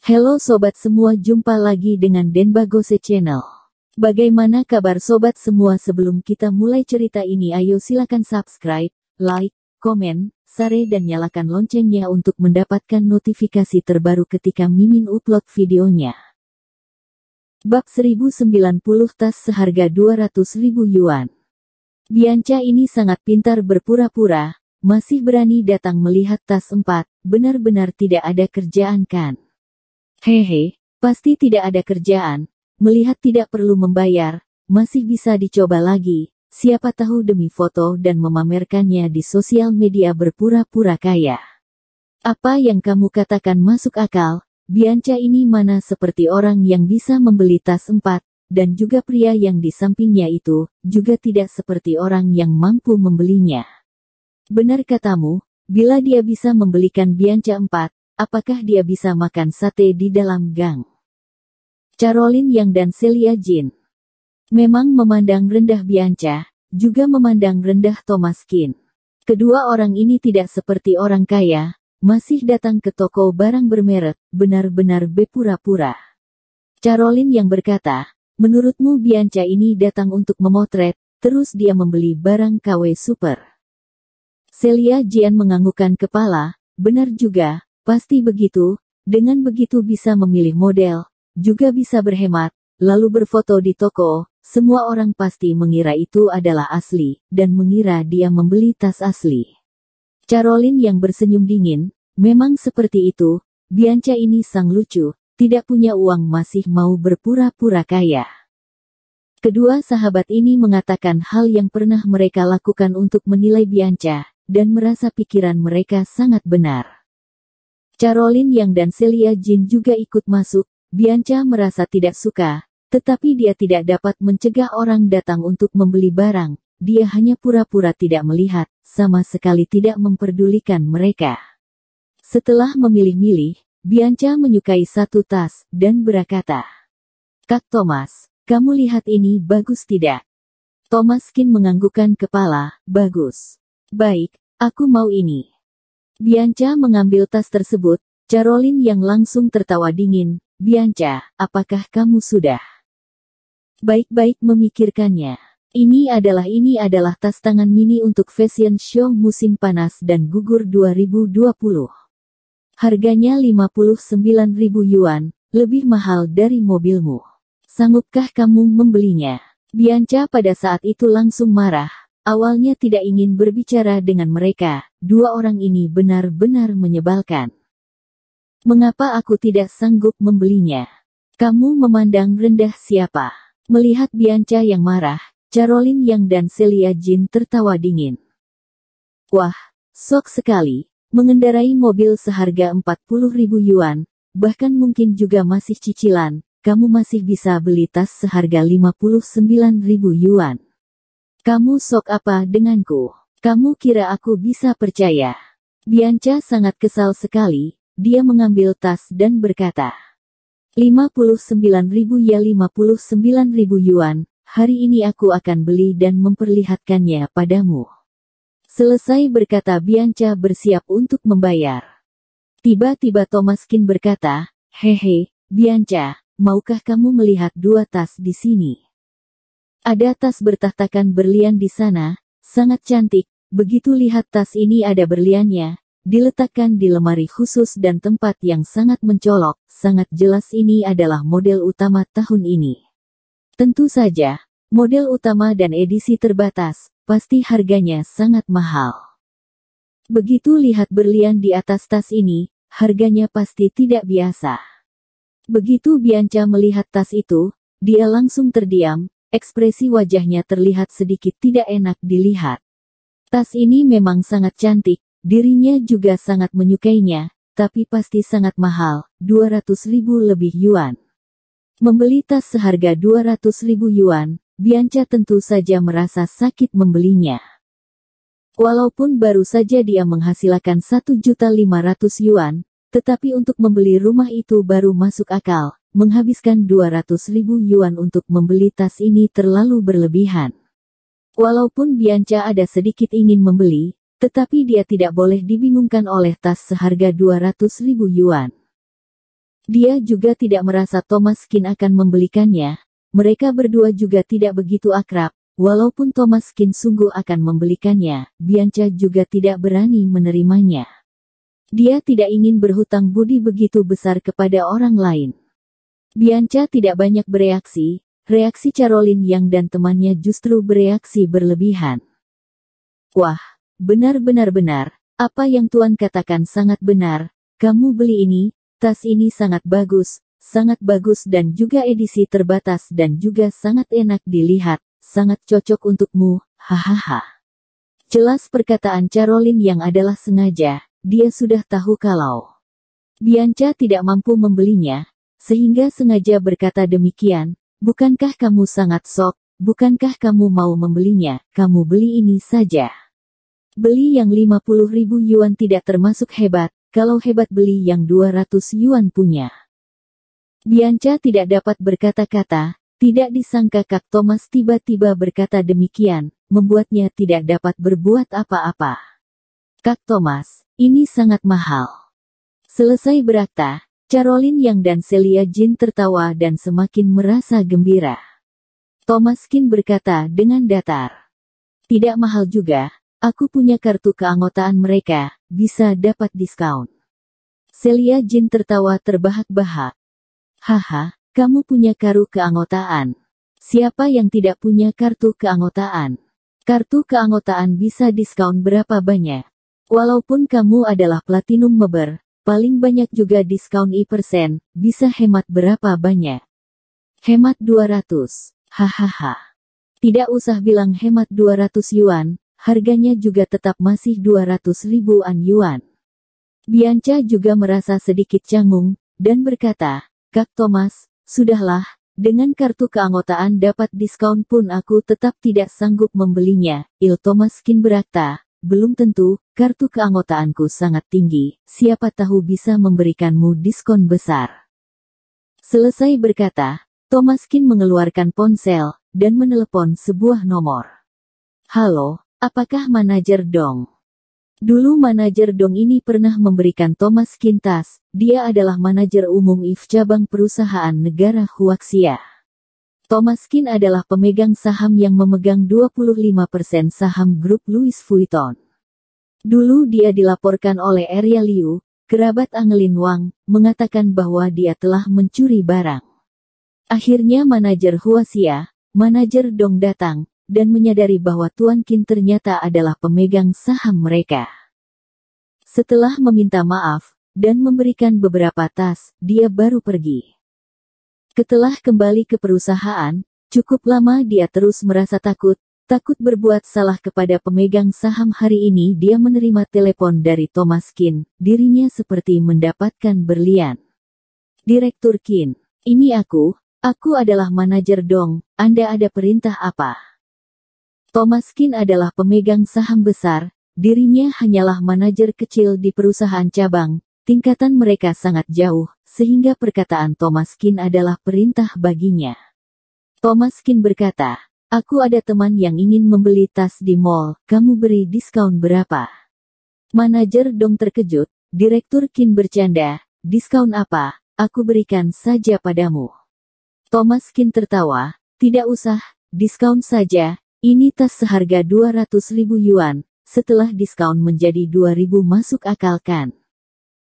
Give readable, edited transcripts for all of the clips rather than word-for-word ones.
Halo sobat semua, jumpa lagi dengan Denbagose Channel. Bagaimana kabar sobat semua? Sebelum kita mulai cerita ini, ayo silakan subscribe, like, komen, share dan nyalakan loncengnya untuk mendapatkan notifikasi terbaru ketika Mimin upload videonya. Bab 1090, tas seharga 200.000 yuan. Bianca ini sangat pintar berpura-pura, masih berani datang melihat tas 4, benar-benar tidak ada kerjaan kan? Hehe, pasti tidak ada kerjaan, melihat tidak perlu membayar, masih bisa dicoba lagi, siapa tahu demi foto dan memamerkannya di sosial media berpura-pura kaya. Apa yang kamu katakan masuk akal, Bianca ini mana seperti orang yang bisa membeli tas 4, dan juga pria yang di sampingnya itu, juga tidak seperti orang yang mampu membelinya. Benar katamu, bila dia bisa membelikan Bianca 4, apakah dia bisa makan sate di dalam gang? Caroline Yang dan Celia Jean memang memandang rendah Bianca, juga memandang rendah Thomas Keane. Kedua orang ini tidak seperti orang kaya, masih datang ke toko barang bermerek, benar-benar berpura-pura. Caroline Yang berkata, menurutmu Bianca ini datang untuk memotret, terus dia membeli barang KW super. Celia Jean menganggukkan kepala, benar juga. Pasti begitu, dengan begitu bisa memilih model, juga bisa berhemat, lalu berfoto di toko, semua orang pasti mengira itu adalah asli, dan mengira dia membeli tas asli. Caroline Yang bersenyum dingin, memang seperti itu, Bianca ini sang lucu, tidak punya uang masih mau berpura-pura kaya. Kedua sahabat ini mengatakan hal yang pernah mereka lakukan untuk menilai Bianca, dan merasa pikiran mereka sangat benar. Caroline Yang dan Celia Jean juga ikut masuk. Bianca merasa tidak suka, tetapi dia tidak dapat mencegah orang datang untuk membeli barang. Dia hanya pura-pura tidak melihat, sama sekali tidak memperdulikan mereka. Setelah memilih-milih, Bianca menyukai satu tas, dan berkata, "Kak Thomas, kamu lihat ini bagus tidak?" Thomas Keane menganggukkan kepala, "Bagus. Baik, aku mau ini." Bianca mengambil tas tersebut, Caroline Yang langsung tertawa dingin, "Bianca, apakah kamu sudah baik-baik memikirkannya? Ini adalah tas tangan mini untuk fashion show musim panas dan gugur 2020. Harganya 59.000 yuan, lebih mahal dari mobilmu. Sanggupkah kamu membelinya?" Bianca pada saat itu langsung marah. Awalnya tidak ingin berbicara dengan mereka, dua orang ini benar-benar menyebalkan. "Mengapa aku tidak sanggup membelinya? Kamu memandang rendah siapa?" Melihat Bianca yang marah, Caroline Yang dan Celia Jean tertawa dingin. "Wah, sok sekali, mengendarai mobil seharga 40.000 yuan, bahkan mungkin juga masih cicilan, kamu masih bisa beli tas seharga 59.000 yuan. Kamu sok apa denganku? Kamu kira aku bisa percaya?" Bianca sangat kesal sekali, dia mengambil tas dan berkata, 59.000 ya 59.000 yuan, hari ini aku akan beli dan memperlihatkannya padamu. Selesai berkata Bianca bersiap untuk membayar. Tiba-tiba Thomas Keane berkata, "Hehe, Bianca, maukah kamu melihat dua tas di sini? Ada tas bertahtakan berlian di sana, sangat cantik, begitu lihat tas ini ada berliannya, diletakkan di lemari khusus dan tempat yang sangat mencolok, sangat jelas ini adalah model utama tahun ini. Tentu saja, model utama dan edisi terbatas, pasti harganya sangat mahal. Begitu lihat berlian di atas tas ini, harganya pasti tidak biasa." Begitu Bianca melihat tas itu, dia langsung terdiam. Ekspresi wajahnya terlihat sedikit tidak enak dilihat. Tas ini memang sangat cantik, dirinya juga sangat menyukainya, tapi pasti sangat mahal, 200.000 lebih yuan. Membeli tas seharga 200.000 yuan, Bianca tentu saja merasa sakit membelinya. Walaupun baru saja dia menghasilkan 1.500.000 yuan, tetapi untuk membeli rumah itu baru masuk akal. Menghabiskan 200.000 yuan untuk membeli tas ini terlalu berlebihan. Walaupun Bianca ada sedikit ingin membeli, tetapi dia tidak boleh dibingungkan oleh tas seharga 200.000 yuan. Dia juga tidak merasa Thomas Kin akan membelikannya. Mereka berdua juga tidak begitu akrab. Walaupun Thomas Kin sungguh akan membelikannya, Bianca juga tidak berani menerimanya. Dia tidak ingin berhutang budi begitu besar kepada orang lain. Bianca tidak banyak bereaksi. Reaksi Caroline Yang dan temannya justru bereaksi berlebihan. Wah, benar-benar, apa yang Tuan katakan sangat benar. Kamu beli ini, tas ini sangat bagus dan juga edisi terbatas dan juga sangat enak dilihat, sangat cocok untukmu, hahaha. Jelas perkataan Caroline Yang adalah sengaja, dia sudah tahu kalau Bianca tidak mampu membelinya, sehingga sengaja berkata demikian. Bukankah kamu sangat sok? Bukankah kamu mau membelinya? Kamu beli ini saja. Beli yang 50.000 yuan tidak termasuk hebat, kalau hebat beli yang 200 yuan punya. Bianca tidak dapat berkata-kata, tidak disangka Kak Thomas tiba-tiba berkata demikian, membuatnya tidak dapat berbuat apa-apa. Kak Thomas, ini sangat mahal. Selesai berakta, Caroline Yang dan Celia Jin tertawa dan semakin merasa gembira. Thomas Kin berkata dengan datar. Tidak mahal juga, aku punya kartu keanggotaan mereka, bisa dapat diskon. Celia Jin tertawa terbahak-bahak. Haha, kamu punya kartu keanggotaan. Siapa yang tidak punya kartu keanggotaan? Kartu keanggotaan bisa diskon berapa banyak? Walaupun kamu adalah platinum member, paling banyak juga diskon I%, bisa hemat berapa banyak? Hemat 200. Hahaha. Tidak usah bilang hemat 200 yuan, harganya juga tetap masih 200 ribuan yuan. Bianca juga merasa sedikit canggung, dan berkata, Kak Thomas, sudahlah, dengan kartu keanggotaan dapat diskon pun aku tetap tidak sanggup membelinya. Thomas Kin berkata, belum tentu, kartu keanggotaanku sangat tinggi, siapa tahu bisa memberikanmu diskon besar. Selesai berkata, Thomas Kin mengeluarkan ponsel, dan menelepon sebuah nomor. Halo, apakah manajer Dong? Dulu manajer Dong ini pernah memberikan Thomas Kin tas, dia adalah manajer umum IF cabang perusahaan negara Huaxia. Thomas Kin adalah pemegang saham yang memegang 25% saham grup Louis Vuitton. Dulu dia dilaporkan oleh Area Liu, kerabat Angelin Wang, mengatakan bahwa dia telah mencuri barang. Akhirnya manajer Huaxia, manajer Dong datang, dan menyadari bahwa Tuan Kin ternyata adalah pemegang saham mereka. Setelah meminta maaf, dan memberikan beberapa tas, dia baru pergi. Setelah kembali ke perusahaan, cukup lama dia terus merasa takut berbuat salah kepada pemegang saham. Hari ini dia menerima telepon dari Thomas Kin, dirinya seperti mendapatkan berlian. Direktur Kin, ini aku adalah manajer Dong, Anda ada perintah apa? Thomas Kin adalah pemegang saham besar, dirinya hanyalah manajer kecil di perusahaan cabang. Tingkatan mereka sangat jauh, sehingga perkataan Thomas Kin adalah perintah baginya. Thomas Kin berkata, aku ada teman yang ingin membeli tas di mall, kamu beri diskon berapa? Manajer Dong terkejut, Direktur Kin bercanda, diskon apa, aku berikan saja padamu. Thomas Kin tertawa, tidak usah, diskon saja, ini tas seharga 200.000 yuan, setelah diskon menjadi 2.000 masuk akal kan?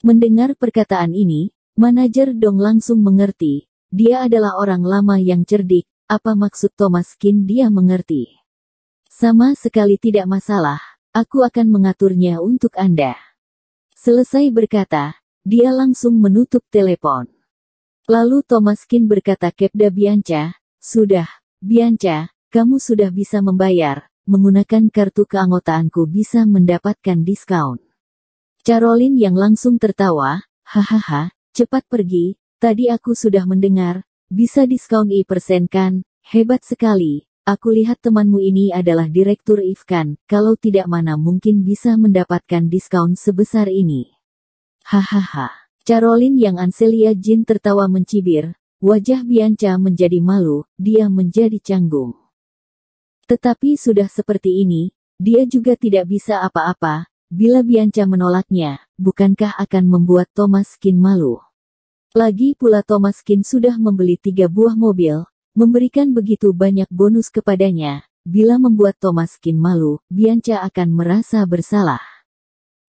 Mendengar perkataan ini, manajer Dong langsung mengerti, dia adalah orang lama yang cerdik, apa maksud Thomas Kin dia mengerti. Sama sekali tidak masalah, aku akan mengaturnya untuk Anda. Selesai berkata, dia langsung menutup telepon. Lalu Thomas Kin berkata kepada Bianca, sudah, Bianca, kamu sudah bisa membayar, menggunakan kartu keanggotaanku bisa mendapatkan diskon. Caroline yang langsung tertawa, hahaha, cepat pergi, tadi aku sudah mendengar, bisa diskon I% kan, hebat sekali, aku lihat temanmu ini adalah direktur IF kan, kalau tidak mana mungkin bisa mendapatkan diskon sebesar ini. Hahaha, Caroline yang Celia Jin tertawa mencibir, wajah Bianca menjadi malu, dia menjadi canggung. Tetapi sudah seperti ini, dia juga tidak bisa apa-apa. Bila Bianca menolaknya, bukankah akan membuat Thomas Kin malu? Lagi pula Thomas Kin sudah membeli 3 buah mobil, memberikan begitu banyak bonus kepadanya. Bila membuat Thomas Kin malu, Bianca akan merasa bersalah.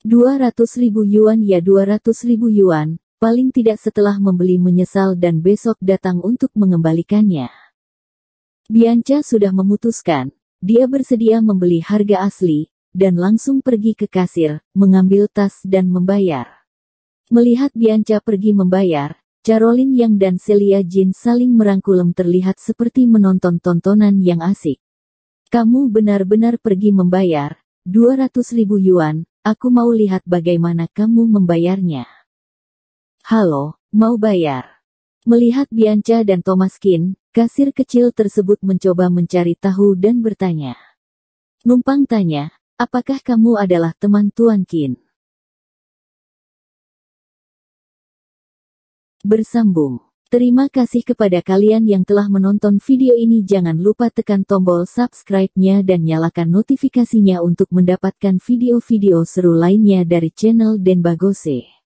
200.000 yuan ya 200.000 yuan, paling tidak setelah membeli menyesal dan besok datang untuk mengembalikannya. Bianca sudah memutuskan, dia bersedia membeli harga asli, dan langsung pergi ke kasir, mengambil tas dan membayar. Melihat Bianca pergi membayar, Caroline Yang dan Celia Jin saling merangkulem terlihat seperti menonton tontonan yang asik. Kamu benar-benar pergi membayar, 200.000 yuan, aku mau lihat bagaimana kamu membayarnya. Halo, mau bayar? Melihat Bianca dan Thomas Kin, kasir kecil tersebut mencoba mencari tahu dan bertanya. Numpang tanya, apakah kamu adalah teman Tuan Kin? Bersambung. Terima kasih kepada kalian yang telah menonton video ini. Jangan lupa tekan tombol subscribe-nya dan nyalakan notifikasinya untuk mendapatkan video-video seru lainnya dari channel Denbagose.